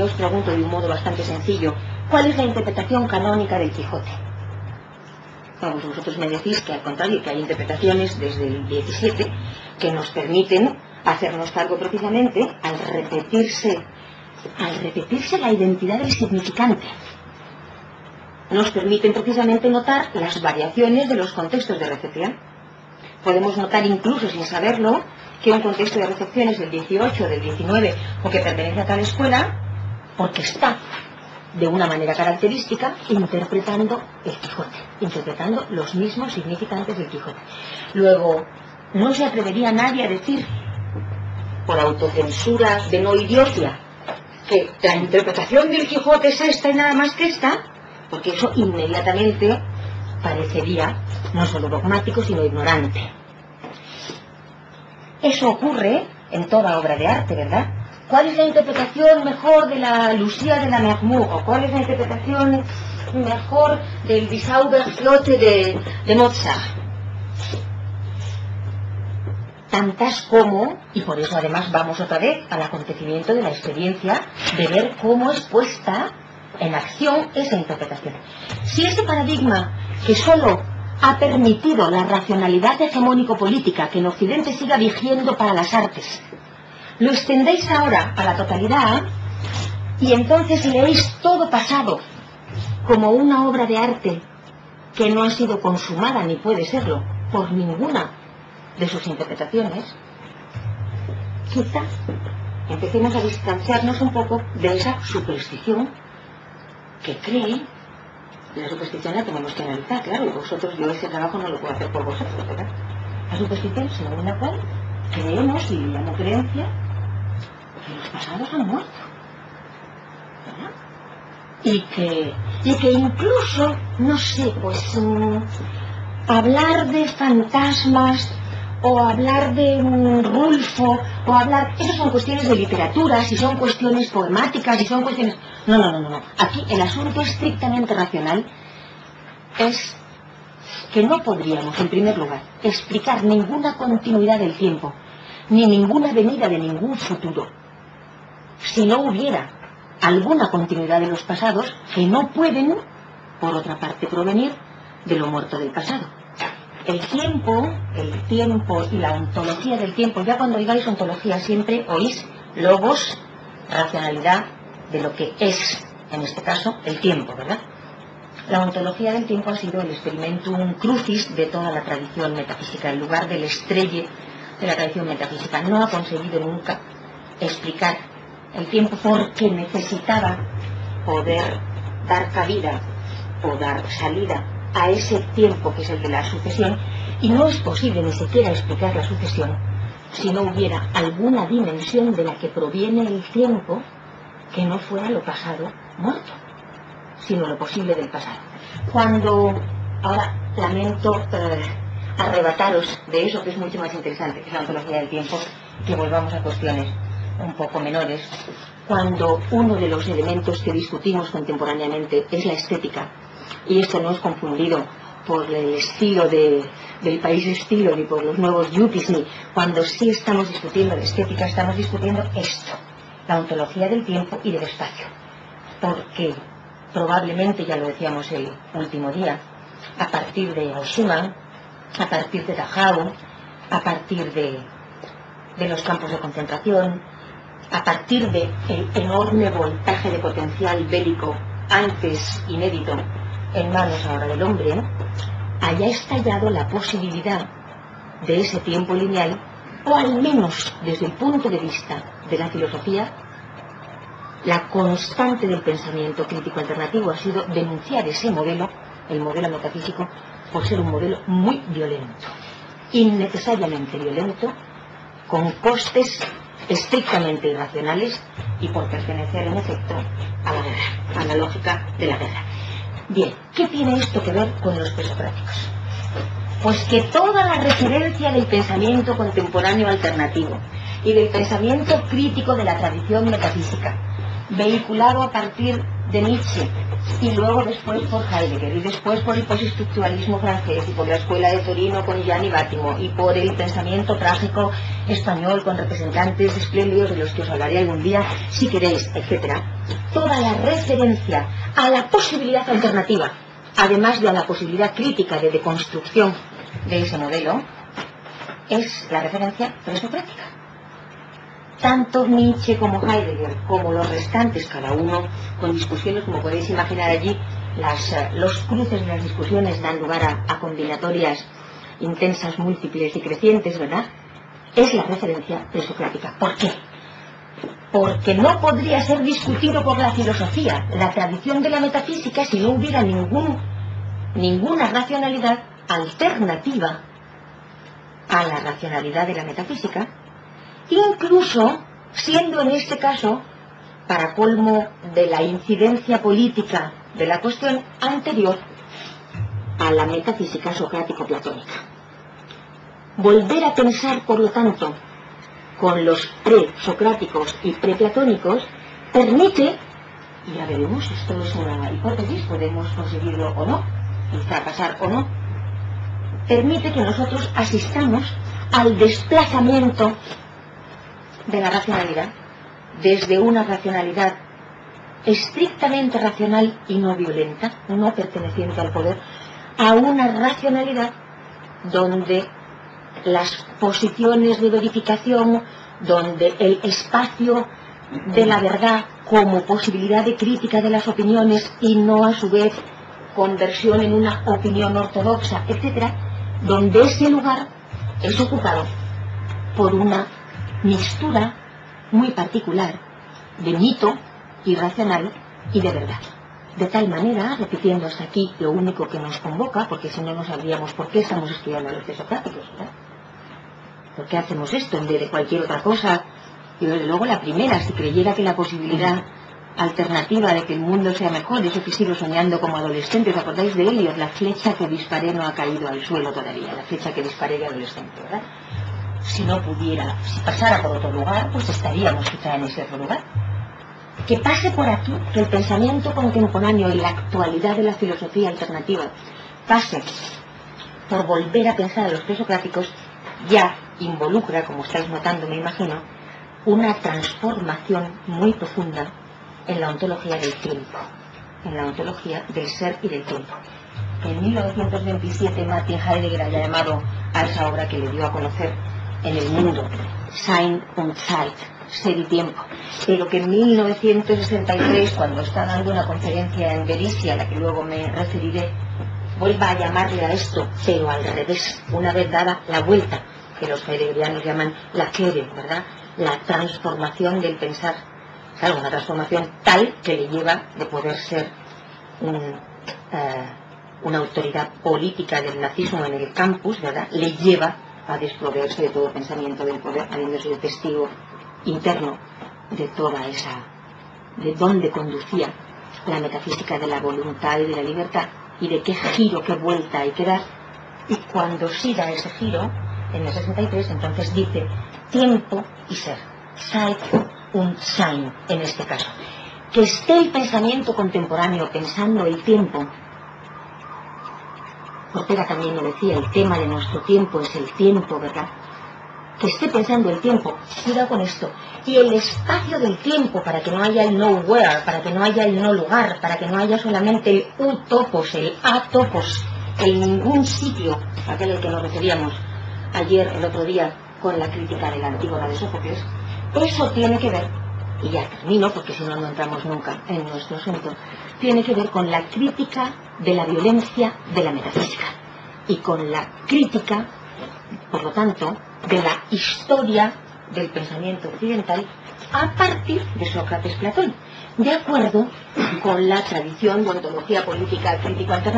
yo os pregunto de un modo bastante sencillo, ¿cuál es la interpretación canónica del Quijote? Vamos, vosotros me decís que al contrario, que hay interpretaciones desde el 17 que nos permiten hacernos cargo precisamente al repetirse la identidad del significante. Nos permiten precisamente notar las variaciones de los contextos de recepción. Podemos notar incluso sin saberlo que un contexto de recepción es del 18, del 19 o que pertenece a tal escuela porque está de una manera característica interpretando el Quijote, interpretando los mismos significantes del Quijote. Luego, no se atrevería nadie a decir, por autocensura de no idiocia, que la interpretación del Quijote es esta y nada más que esta, porque eso inmediatamente parecería no solo dogmático, sino ignorante. Eso ocurre en toda obra de arte, ¿verdad? ¿Cuál es la interpretación mejor de la Lucía de la Mermur? ¿O cuál es la interpretación mejor del Die Zauberflöte de Mozart? Tantas como, y por eso además vamos otra vez al acontecimiento de la experiencia de ver cómo es puesta en acción esa interpretación. Si ese paradigma que solo ha permitido la racionalidad hegemónico-política que en Occidente siga vigiendo para las artes, lo extendéis ahora a la totalidad y entonces leéis todo pasado como una obra de arte que no ha sido consumada ni puede serlo por ninguna de sus interpretaciones, quizá empecemos a distanciarnos un poco de esa superstición que cree. La superstición la tenemos que analizar, claro, y vosotros, yo ese trabajo no lo puedo hacer por vosotros, ¿verdad? La superstición, según la cual creemos, y llamo creencia, que los pasados han muerto, ¿verdad? Y que incluso, no sé, pues hablar de fantasmas o hablar de Rulfo o hablar, esas son cuestiones de literatura, si son cuestiones poemáticas, si son cuestiones... No. Aquí el asunto estrictamente racional es que no podríamos, en primer lugar, explicar ninguna continuidad del tiempo, ni ninguna venida de ningún futuro, si no hubiera alguna continuidad de los pasados que no pueden, por otra parte, provenir de lo muerto del pasado. El tiempo y la ontología del tiempo, ya cuando oigáis ontología siempre oís logos, racionalidad de lo que es, en este caso, el tiempo, ¿verdad? La ontología del tiempo ha sido el experimentum crucis de toda la tradición metafísica, el lugar del estrelle de la tradición metafísica. No ha conseguido nunca explicar el tiempo porque necesitaba poder dar cabida o dar salida a ese tiempo que es el de la sucesión, y no es posible ni siquiera explicar la sucesión si no hubiera alguna dimensión de la que proviene el tiempo que no fuera lo pasado muerto, sino lo posible del pasado. Cuando, ahora lamento arrebataros de eso que es mucho más interesante, que es la ontología del tiempo, que volvamos a cuestiones un poco menores, cuando uno de los elementos que discutimos contemporáneamente es la estética, y esto no es confundido por el estilo del país estilo, ni por los nuevos yuppies, ni cuando sí estamos discutiendo la estética, estamos discutiendo esto, la ontología del tiempo y del espacio, porque probablemente, ya lo decíamos el último día, a partir de Schumann, a partir de Dachau, a partir de los campos de concentración, a partir del enorme voltaje de potencial bélico antes inédito en manos ahora del hombre, haya estallado la posibilidad de ese tiempo lineal, o al menos desde el punto de vista de la filosofía, la constante del pensamiento crítico alternativo ha sido denunciar ese modelo, el modelo metafísico, por ser un modelo muy violento, innecesariamente violento, con costes estrictamente irracionales y por pertenecer en efecto a la guerra, a la lógica de la guerra. Bien, ¿qué tiene esto que ver con los presocráticos? Pues que toda la referencia del pensamiento contemporáneo alternativo y del pensamiento crítico de la tradición metafísica, vehiculado a partir de Nietzsche y luego después por Heidegger, y después por el postestructuralismo francés, y por la escuela de Torino con Gianni Vattimo, y por el pensamiento trágico español con representantes espléndidos de los que os hablaré algún día, si queréis, etc. Toda la referencia a la posibilidad alternativa, además de a la posibilidad crítica de deconstrucción de ese modelo, es la referencia presocrática. Tanto Nietzsche como Heidegger, como los restantes, cada uno con discusiones, como podéis imaginar allí, los cruces de las discusiones dan lugar a combinatorias intensas, múltiples y crecientes, ¿verdad? Es la referencia presocrática. ¿Por qué? Porque no podría ser discutido por la filosofía, la tradición de la metafísica, si no hubiera ninguna racionalidad alternativa a la racionalidad de la metafísica, incluso siendo en este caso, para colmo de la incidencia política de la cuestión, anterior a la metafísica socrático-platónica. Volver a pensar, por lo tanto, con los presocráticos y preplatónicos permite, y ya veremos, esto es una hipótesis, podemos conseguirlo o no, y fracasar o no, permite que nosotros asistamos al desplazamiento de la racionalidad desde una racionalidad estrictamente racional y no violenta, no perteneciente al poder, a una racionalidad donde las posiciones de verificación, donde el espacio de la verdad como posibilidad de crítica de las opiniones y no a su vez conversión en una opinión ortodoxa, etc., donde ese lugar es ocupado por una mixtura muy particular de mito irracional y de verdad. De tal manera, repitiendo hasta aquí lo único que nos convoca, porque si no, no sabríamos por qué estamos estudiando los presocráticos, ¿verdad? ¿Por qué hacemos esto en vez de cualquier otra cosa? Y desde luego la primera, si creyera que la posibilidad alternativa de que el mundo sea mejor, eso que sigo soñando como adolescente, ¿os acordáis de Eliot? La flecha que disparé no ha caído al suelo todavía, la flecha que disparé de adolescente, ¿verdad? Si no pudiera, si pasara por otro lugar, pues estaríamos quizá en ese otro lugar. Que pase por aquí, que el pensamiento contemporáneo y la actualidad de la filosofía alternativa pase por volver a pensar a los presocráticos, ya involucra, como estáis notando, me imagino, una transformación muy profunda en la ontología del tiempo, en la ontología del ser y del tiempo. En 1927 Martin Heidegger haya llamado a esa obra que le dio a conocer en el mundo, Sein und Zeit, ser y tiempo, pero que en 1963, cuando está dando una conferencia en Berisi, a la que luego me referiré, vuelva a llamarle a esto, pero al revés, una vez dada la vuelta, que los heideggerianos llaman la Kehre, ¿verdad? La transformación del pensar, claro, una transformación tal que le lleva de poder ser una autoridad política del nazismo en el campus, ¿verdad? Le lleva a desproveerse de todo pensamiento del poder, habiendo sido testigo interno de toda esa, de dónde conducía la metafísica de la voluntad y de la libertad, y de qué giro, qué vuelta hay que dar. Y cuando sí da ese giro, en el 63, entonces dice tiempo y ser, Zeit und Sein, en este caso. Que esté el pensamiento contemporáneo pensando el tiempo. Ortega también lo decía, el tema de nuestro tiempo es el tiempo, ¿verdad? Que esté pensando el tiempo, cuidado con esto, y el espacio del tiempo, para que no haya el nowhere, para que no haya el no lugar, para que no haya solamente el utopos, el atopos, el ningún sitio, aquel al que nos referíamos ayer, el otro día, con la crítica de la Antígona de Sófocles. Eso tiene que ver, y ya termino porque si no, no entramos nunca en nuestro asunto, tiene que ver con la crítica de la violencia de la metafísica y con la crítica, por lo tanto, de la historia del pensamiento occidental a partir de Sócrates-Platón, de acuerdo con la tradición de ontología política crítico-alternativa